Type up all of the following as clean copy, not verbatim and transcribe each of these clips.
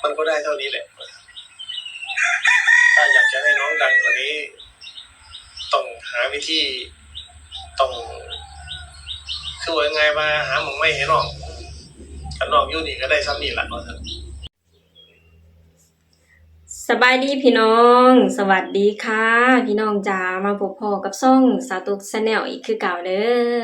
มันก็ได้เท่านี้แหละถ้าอยากจะให้น้องดังกว่านี้ต้องหาวิธีต้องคือว่าไงมาหาหมองไม่ให้น้องถ้าน้องอยู่นี่ก็ได้ซ้ำนี่แหละสบายดีพี่น้องสวัสดีค่ะพี่น้องจ๋ามาพบพ่อกับซ่องสาวตุกชาแนลอีกคือเก่าเด้อ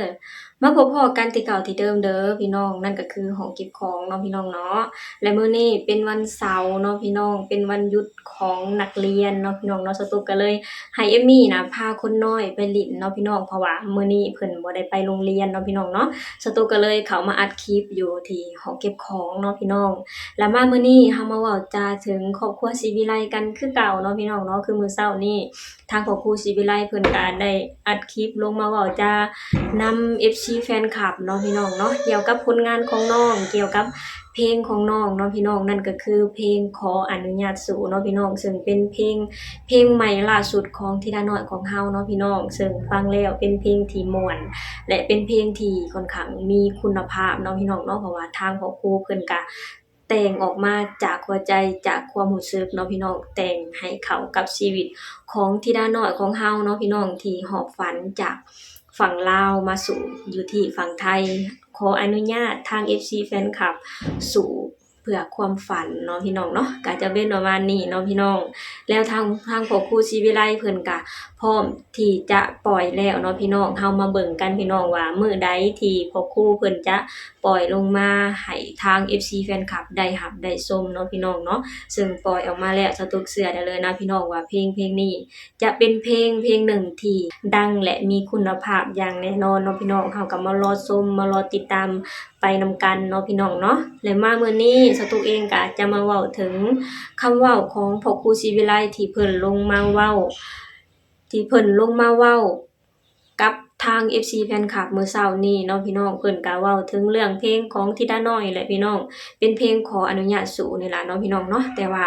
มาพบพ่อกันที่เก่าที่เดิมเด้อพี่น้องนั่นก็คือห้องเก็บของเนาะพี่น้องเนาะและมื้อนี้เป็นวันเสาร์เนาะพี่น้องเป็นวันหยุดของนักเรียนเนาะพี่น้องเนาะสาวตุกก็เลยให้เอมมี่นะพาคนน้อยไปเล่นเนาะพี่น้องเพราะว่ามื้อนี้เพิ่นบ่ได้ไปโรงเรียนเนาะพี่น้องเนาะสาวตุกก็เลยเข้ามาอัดคลิปอยู่ที่ห้องเก็บของเนาะพี่น้อง แล้วมามื้อนี้เฮามาเว้าจาถึงครอบครัวศรีวิไลกันคือเก่าเนาะพี่น้องเนาะคือมื้อเช้านี้ทางครอบครัวศรีวิไลเพิ่นก็ได้อัดคลิปลงมาเว้าจานำ FC แฟนคลับเนาะพี่น้องเนาะเกี่ยวกับผลงานของน้องเกี่ยวกับเพลงของน้องเนาะพี่น้องนั่นก็คือเพลงขออนุญาตสู่เนาะพี่น้องซึ่งเป็นเพลงใหม่ล่าสุดของธิดาน้อยของเฮาเนาะพี่น้องซึ่งฟังแล้วเป็นเพลงที่ม่วนและเป็นเพลงที่ค่อนข้างมีคุณภาพเนาะพี่น้องเนาะเพราะว่าทางครอบครัวเพิ่นก็แต่งออกมาจากหัวใจจากความรู้สึกเนาะพี่น้องแต่งให้เข้ากับชีวิตของธิดาน้อยของเฮาเนาะพี่น้องที่หอบฝันจากฝั่งลาวมาสู่อยู่ที่ฝั่งไทยขออนุญาตทาง FC แฟนคลับสู่เพื่อความฝันเนาะพี่น้องเนาะก็จะเป็นประมาณนี้เนาะพี่น้องแล้วทางพ่อครูศรีวิไลเพิ่นก็พร้อมที่จะปล่อยแล้วเนาะพี่น้องเฮามาเบิ่งกันพี่น้องว่ามื้อใดที่พ่อครูเพิ่นจะปล่อยลงมาให้ทาง FC แฟนคลับได้รับได้ชมเนาะพี่น้องเนาะซึ่งปล่อยออกมาแล้วสตุกเชื่อได้เลยนะพี่น้องว่าเพลงนี้จะเป็นเพลงหนึ่งที่ดังและมีคุณภาพอย่างแน่นอนเนาะพี่น้องเฮาก็มารอชมมารอติดตามไปนำกันเนาะพี่น้องเนาะและมามื้อนี้สตุกเองก็จะมาเว้าถึงคำเว้าของพ่อครูศรีวิไลที่เพิ่นลงมาเว้ากับทาง FC แฟนคลับมื้อเช้านี้เนาะพี่น้องเพิ่นก็เว้าถึงเรื่องเพลงของธิดาน้อยแหละพี่น้องเป็นเพลงขออนุญาตสู่นี่ล่ะเนาะพี่น้องเนาะแต่ว่า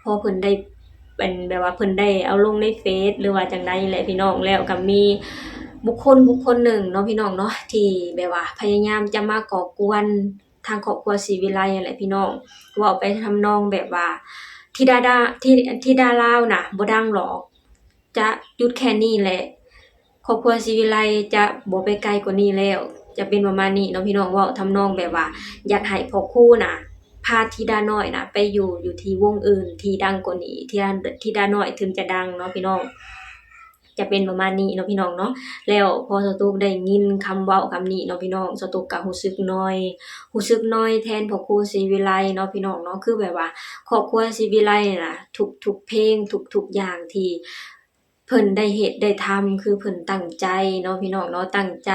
พอเพิ่นได้เป็นแบบว่าเพิ่นได้เอาลงในเฟซหรือว่าจั่งใดแหละพี่น้องแล้วก็มีบุคคลหนึ่งเนาะพี่น้องเนาะที่แบบว่าพยายามจะมาก่อกวนทางครอบครัวศรีวิไลนั่นแหละพี่น้องเว้าไปทำนองแบบว่าธิดาลาวน่ะบ่ดังหรอกจะหยุดแค่นี้แหละ ครอบครัวศรีวิไลจะบ่ไปไกลกว่านี้แล้วจะเป็นประมาณนี้เนาะพี่น้องเว้าทำนองแบบว่าอยากให้พ่อครูน่ะพาธิดาน้อยน่ะไปอยู่ที่วงอื่นที่ดังกว่านี้ธิดาน้อยถึงจะดังเนาะพี่น้องจะเป็นประมาณนี้เนาะพี่น้องเนาะแล้วพอสตุกได้ยินคำเว้าคำนี้เนาะพี่น้องสตุกก็รู้สึกน้อยแทนพ่อครูศรีวิไลเนาะพี่น้องเนาะคือแบบว่าครอบครัวศรีวิไลน่ะทุกเพลงทุกอย่างที่ เพิ่นได้เฮ็ดได้ทำคือเพิ่นตั้งใจเนาะพี่น้องเนาะตั้งใจ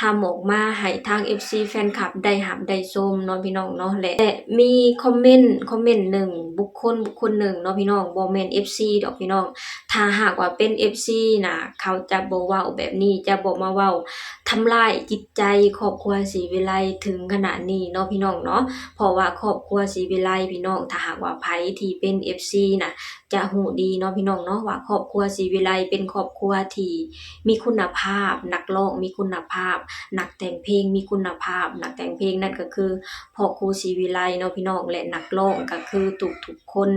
ทำออกมาให้ทาง FC แฟนคลับได้รับได้ชมเนาะพี่น้องเนาะและมีคอมเมนต์หนึ่งบุคคลหนึ่งเนาะพี่น้องบ่แม่น FC ดอกพี่น้องถ้าหากว่าเป็น FC น่ะเขาจะบ่เว้าแบบนี้จะบ่มาเว้าทำร้ายจิตใจครอบครัวศรีวิไลถึงขนาดนี้เนาะพี่น้องเนาะเพราะว่าครอบครัวศรีวิไลพี่น้องถ้าหากว่าไผที่เป็น FC น่ะ จะหูดีเนาะพี่น้องเนาะว่าครอบครัวศรีวิไลเป็นครอบครัวที่มีคุณภาพนักร้องมีคุณภาพนักแต่งเพลงมีคุณภาพนักแต่งเพลงนั่นก็คือพ่อครูศรีวิไลเนาะพี่น้องและนักร้องก็คือทุกๆคน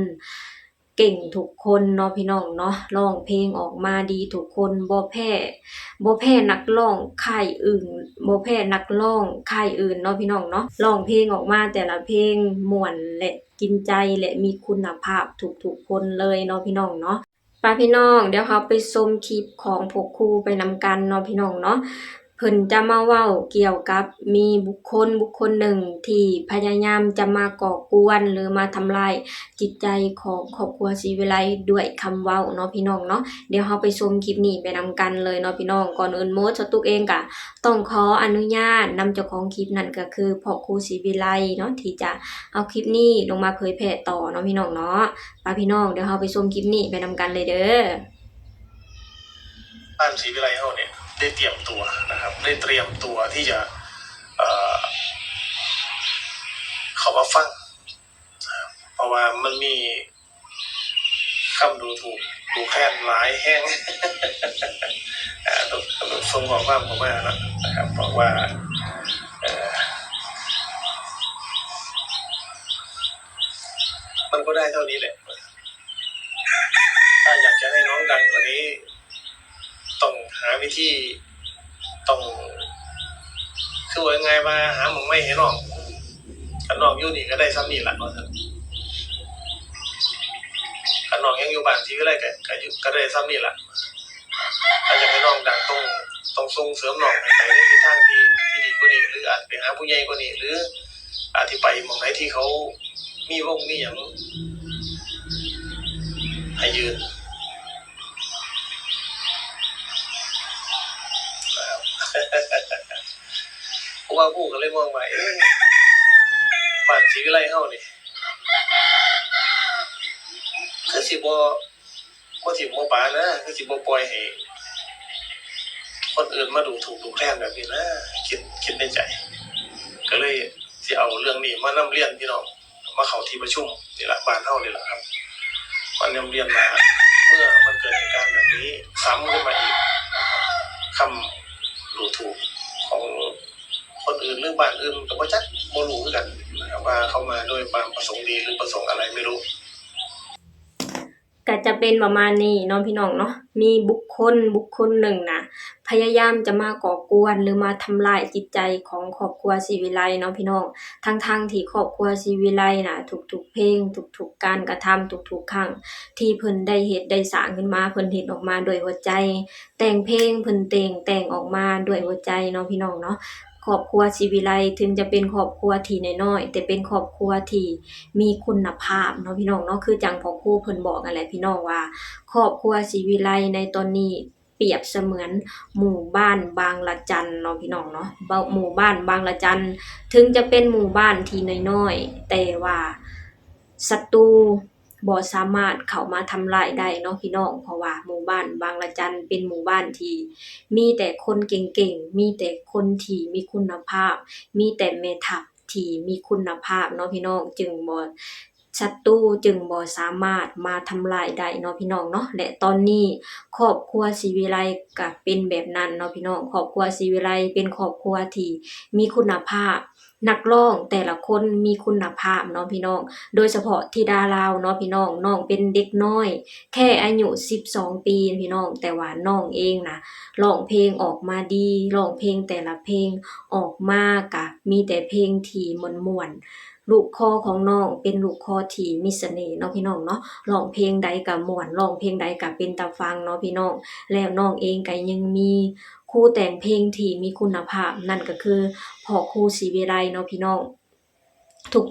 เก่งทุกคนเนาะพี่น้องเนาะร้องเพลงออกมาดีทุกคนบ่แพ้นักร้องค่ายอื่นบ่แพ้นักร้องค่ายอื่นเนาะพี่น้องเนาะร้องเพลงออกมาแต่ละเพลงม่วนและกินใจและมีคุณภาพทุกๆคนเลยเนาะพี่น้องเนาะไปพี่น้องเดี๋ยวเราไปชมคลิปของพวกครูไปนำกันเนาะพี่น้องเนาะเพิ่นจะมาเว้าเกี่ยวกับมีบุคคลหนึ่งที่พยายามจะมาก่อกวนหรือมาทำลายจิตใจของครอบครัวศรีวิไลด้วยคำเว้าเนาะพี่น้องเนาะเดี๋ยวเราไปชมคลิปนี้ไปนำกันเลยเนาะพี่น้องก่อนอื่นโมดสตุกเองก็ต้องขออนุญาตนำเจ้าของคลิปนั่นก็คือพ่อครูศรีวิไลเนาะที่จะเอาคลิปนี้ลงมาเผยแพร่ต่อเนาะพี่น้องเนาะไปพี่น้องเดี๋ยวเราไปชมคลิปนี้ไปนำกันเลยเด้อบ้านศรีวิไลเฮาเนี่ยได้เตรียมตัวนะครับได้เตรียมตัวที่จะเข้ามาฟังเพราะว่ามันมีคำดูถูกดูแคลนหลายแห้งทรงบอกว่าผมว่านะครับบอกว่า มันก็ได้เท่านี้แหละถ้าอยากจะให้น้องดังกว่านี้ต้องหาวิธีต้องคือว่าไงมาหาหมองไม่ให้น้องถ้าน้องอยู่นี่ก็ได้ซ้ำนี่แหละถ้าน้องยังอยู่บ้านที่วิไลก็ได้ซ้ำนี่แหละถ้าอยากให้น้องดังต้องส่งเสริมน้องให้ไปในทิศทางที่ดีกว่านี้หรืออาจไปหาผู้ใหญ่กว่านี้หรืออาจที่ไปหมองไหนที่เขามีวงมีอย่างให้ยืนเพราะว่าผู้ก็เลยมองว่าบ้านศรีวิไลเฮานี่คือสิบ่ถิมบ่ปานะคือสิบ่ปล่อยให้คนอื่นมาดูถูกดูแคลนแบบนี้นะคิดในใจก็เลยสิเอาเรื่องนี้มานำเรียนพี่น้องมาเข้าที่ประชุมนี่ล่ะบ้านเฮานี่ล่ะครับมานำเรียนมาเมื่อมันเกิดเหตุการณ์แบบนี้ซ้ำขึ้นมาอีกคำดูถูกของคนอื่นหรือบ้านอื่นก็บ่จักบ่รู้คือกันนะครับว่าเขามาโดยความประสงค์ดีหรือประสงค์อะไรไม่รู้ก็จะเป็นประมาณนี้เนาะพี่น้องเนาะมีบุคคลหนึ่งน่ะพยายามจะมาก่อกวนหรือมาทำลายจิตใจของครอบครัวศรีวิไลเนาะพี่น้องทั้งที่ครอบครัวศรีวิไลน่ะทุกๆเพลงทุกๆการกระทำทุกๆครั้งที่เพิ่นได้เฮ็ดได้สร้างขึ้นมาเพิ่นเฮ็ดออกมาด้วยหัวใจ แต่งเพลงเพิ่นแต่งออกมาด้วยหัวใจเนาะพี่น้องเนาะครอบครัวศรีวิไลถึงจะเป็นครอบครัวที่น้อยๆแต่เป็นครอบครัวที่มีคุณภาพเนาะพี่น้องเนาะคือจังพ่อครูเพิ่นบอกนั่นแหละพี่น้องว่าครอบครัวศรีวิไลในตอนนี้เปรียบเสมือนหมู่บ้านบางละจันเนาะพี่น้องเนาะหมู่บ้านบางละจันถึงจะเป็นหมู่บ้านที่น้อยๆแต่ว่าศัตรูบ่สามารถเข้ามาทำลายได้เนาะพี่น้องเพราะว่าหมู่บ้านบางละจันเป็นหมู่บ้านที่มีแต่คนเก่งๆมีแต่คนที่มีคุณภาพมีแต่แม่ทัพที่มีคุณภาพเนาะพี่น้องศัตรูจึงบ่สามารถมาทำลายได้เนาะพี่น้องเนาะและตอนนี้ครอบครัวศรีวิไลก็เป็นแบบนั้นเนาะพี่น้องครอบครัวศรีวิไลเป็นครอบครัวที่มีคุณภาพนักร้องแต่ละคนมีคุณภาพเนาะพี่น้องโดยเฉพาะธิดาลาวเนาะพี่น้องน้องเป็นเด็กน้อยแค่อายุ12ปีพี่น้องแต่ว่าน้องเองน่ะร้องเพลงออกมาดีร้องเพลงแต่ละเพลงออกมาก็มีแต่เพลงที่ม่วนๆลูกคอของน้องเป็นลูกคอที่มีเสน่ห์เนาะพี่น้องเนาะร้องเพลงใดก็ม่วนร้องเพลงใดก็เป็นตาฟังเนาะพี่น้องแล้วน้องเองก็ยังมีครูแต่งเพลงที่มีคุณภาพนั่นก็คือพ่อครูศรีวิไลเนาะพี่น้อง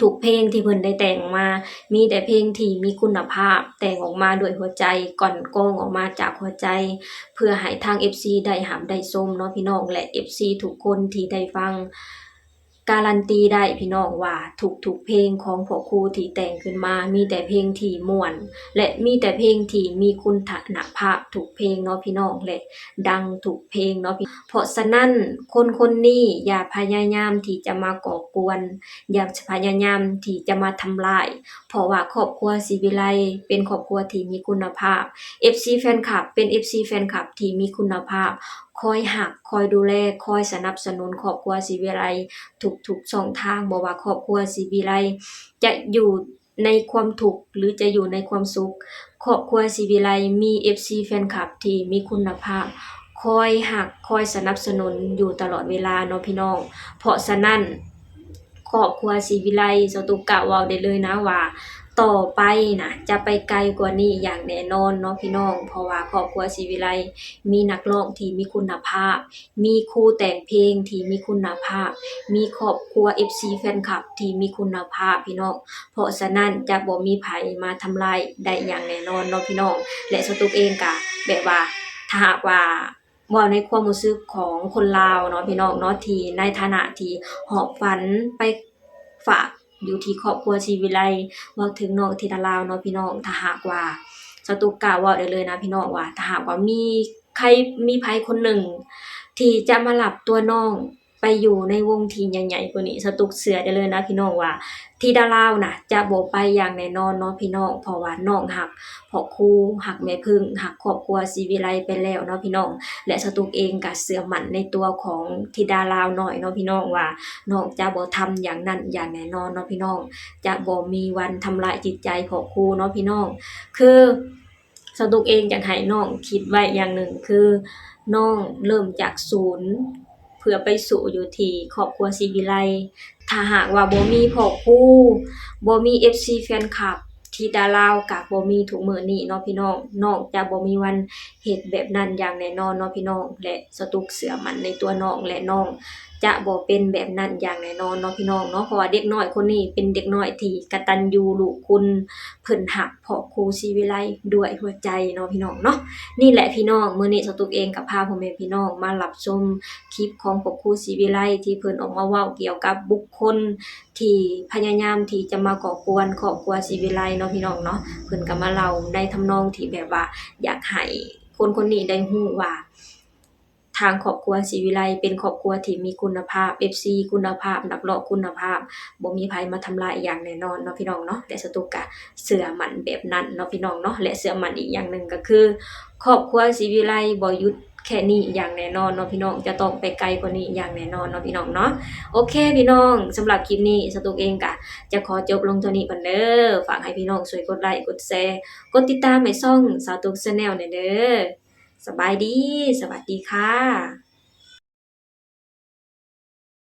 ทุกๆเพลงที่เพิ่นได้แต่งมามีแต่เพลงที่มีคุณภาพแต่งออกมาด้วยหัวใจกลั่นกรองออกมาจากหัวใจเพื่อให้ทาง FC ได้หำได้ชมเนาะพี่น้องและ FC ทุกคนที่ได้ฟังการันตีได้พี่น้องว่าทุกเพลงของพ่อครูที่แต่งขึ้นมามีแต่เพลงที่ม่วนและมีแต่เพลงที่มีคุณภาพทุกเพลงเนาะพี่น้องและดังทุกเพลงเนาะเพราะฉะนั้นคนนี้อย่าพยายามที่จะมาก่อกวนอย่าพยายามที่จะมาทำลายเพราะว่าครอบครัวศรีวิไลเป็นครอบครัวที่มีคุณภาพ FC แฟนคลับเป็น FC แฟนคลับที่มีคุณภาพคอยหักคอยดูแลคอยสนับสนุนครอบครัวศรีวิไลทุกช่องทางบ่ว่าครอบครัวศรีวิไลจะอยู่ในความทุกข์หรือจะอยู่ในความสุขครอบครัวศรีวิไลมี FC แฟนคลับที่มีคุณภาพคอยหักคอยสนับสนุนอยู่ตลอดเวลาเนาะพี่น้องเพราะฉะนั้นครอบครัวศรีวิไลสตุกกะเว้าได้เลยนะว่าต่อไปน่ะจะไปไกลกว่านี้อย่างแน่นอนเนาะพี่น้องเพราะว่าครอบครัวศรีวิไลมีนักร้องที่มีคุณภาพมีครูแต่งเพลงที่มีคุณภาพมีครอบครัว FC แฟนคลับที่มีคุณภาพพี่น้องเพราะฉะนั้นจะบ่มีไผมาทำลายได้อย่างแน่นอนเนาะพี่น้องและสตุกเองก็แบบว่าถ้าหากว่าเว้าในความรู้สึกของคนลาวเนาะพี่น้องเนาะที่ในฐานะที่หอบฝันไปฝากอยู่ที่ครอบครัวศรีวิไลเว้าถึงน้องธิดาลาวเนาะพี่น้องถ้าหากว่าสตุกกะเว้าได้เลยนะพี่น้องว่าถ้าหากว่ามีไผคนหนึ่งที่จะมารับตัวน้อง ไปอยู่ในวงที่ใหญ่ๆกว่านี้สตุกเชื่อได้เลยนะพี่น้องว่าธิดาลาวน่ะจะบ่ไปอย่างแน่นอนเนาะพี่น้องเพราะว่าน้องฮักพ่อครูฮักแม่พึ่งฮักครอบครัวศรีวิไลไปแล้วเนาะพี่น้องและสตุกเองก็เชื่อมั่นในตัวของธิดาลาวน้อยเนาะพี่น้องว่าน้องจะบ่ทำอย่างนั้นอย่างแน่นอนเนาะพี่น้องจะบ่มีวันทำลายจิตใจพ่อครูเนาะพี่น้องคือสตุกเองอยากให้น้องคิดไว้อย่างหนึ่งคือน้องเริ่มจากศูนย์เพื่อไปสู่อยู่ที่ครอบครัวศรีวิไลถ้าหากว่าบ่มีพ่อครูบ่มี FC แฟนคลับธิดาลาวก็บ่มีทุกมื้อนี้เนาะพี่น้องน้องจะบ่มีวันเฮ็ดแบบนั้นอย่างแน่นอนเนาะพี่น้องและสตุกเชื่อมั่นในตัวน้องและน้องจะบ่เป็นแบบนั้นอย่างแน่นอนเนาะพี่น้องเนาะเพราะว่าเด็กน้อยคนนี้เป็นเด็กน้อยที่กตัญญูรู้คุณเพิ่นรักพ่อครูศรีวิไลด้วยหัวใจเนาะพี่น้องเนาะนี่แหละพี่น้องมื้อนี้สตุกเองก็พาพ่อแม่พี่น้องมารับชมคลิปของพ่อครูศรีวิไลที่เพิ่นออกมาเว้าเกี่ยวกับบุคคลที่พยายามที่จะมาก่อกวนครอบครัวศรีวิไลเนาะพี่น้องเนาะเพิ่นก็มาเล่าในทำนองที่แบบว่าอยากให้คนคนนี้ได้ฮู้ว่าทางครอบครัวศรีวิไลเป็นครอบครัวที่มีคุณภาพ FC คุณภาพนักร้องคุณภาพบ่มีไผมาทำลายอย่างแน่นอนเนาะพี่น้องเนาะและสตุกก็เชื่อมั่นแบบนั้นเนาะพี่น้องเนาะและเชื่อมั่นอีกอย่างหนึ่งก็คือครอบครัวศรีวิไลบ่หยุดแค่นี้อย่างแน่นอนเนาะพี่น้องจะต้องไปไกลกว่านี้อย่างแน่นอนเนาะพี่น้องเนาะโอเคพี่น้องสำหรับคลิปนี้สตุกเองก็จะขอจบลงเท่านี้ก่อนเด้อฝากให้พี่น้องช่วยกดไลค์กดแชร์กดติดตามให้ช่องสาวตุก Channel หน่อยเด้อสบายดีสวัสดีค่ะ